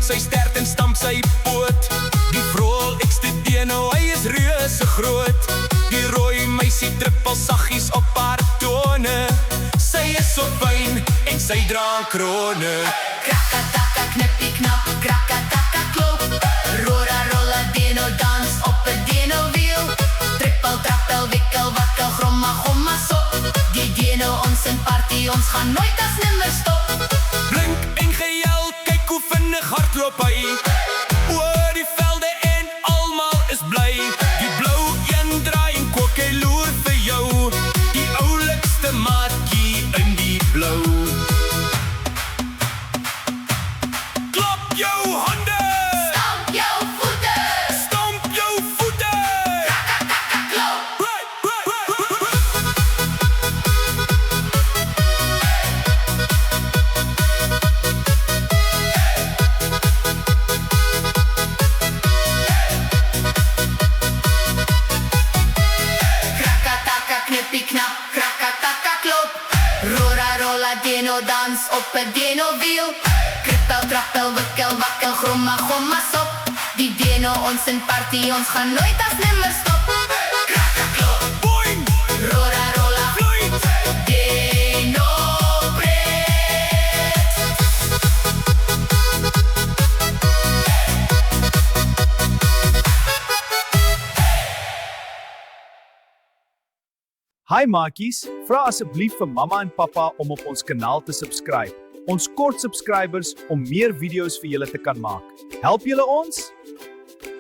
sy stert en stamp sy poot. Die vrolikste Deno, hy is reuse groot. Die rooi meisie trippel saggies op haar tone. Sy is so fyn en sy dra krone. Krakataka, knippie knap, krakataka klop. Rora rolla Deno dans op 'n Deno-wiel. Trippel, trappel, wikkel, wakkel, gromma, gomma, sop. Die Deno, ons in party, ons gaan nooit as nimmer stop. Blink en gejel, kyk hoe vinnig hardloop hy. Oor die velde en almal is bly. Die blou een draai en kook, hy loer vir jou. Die oulikste maatjie in die blou. Klap jou hande, Stamp jou voete, stamp jou voete. krakataka klop. Krakataka, knippie knap, krakataka klop. Rora rolla Deno dans op 'n Deno-wiel. Krippel, trappel, wikkel, wakkel, gromma, gomma, sop. Die Deno, ons in party, ons gaan nooit as nimmer stop. Krakaklop, Boing, rora rolla, vloeit. Deno breed. Hi maakies, vra asseblief vir mamma en pappa om op ons kanaal te subscribe. Ons kort subscribers om meer video's vir julle te kan maak. Help julle ons?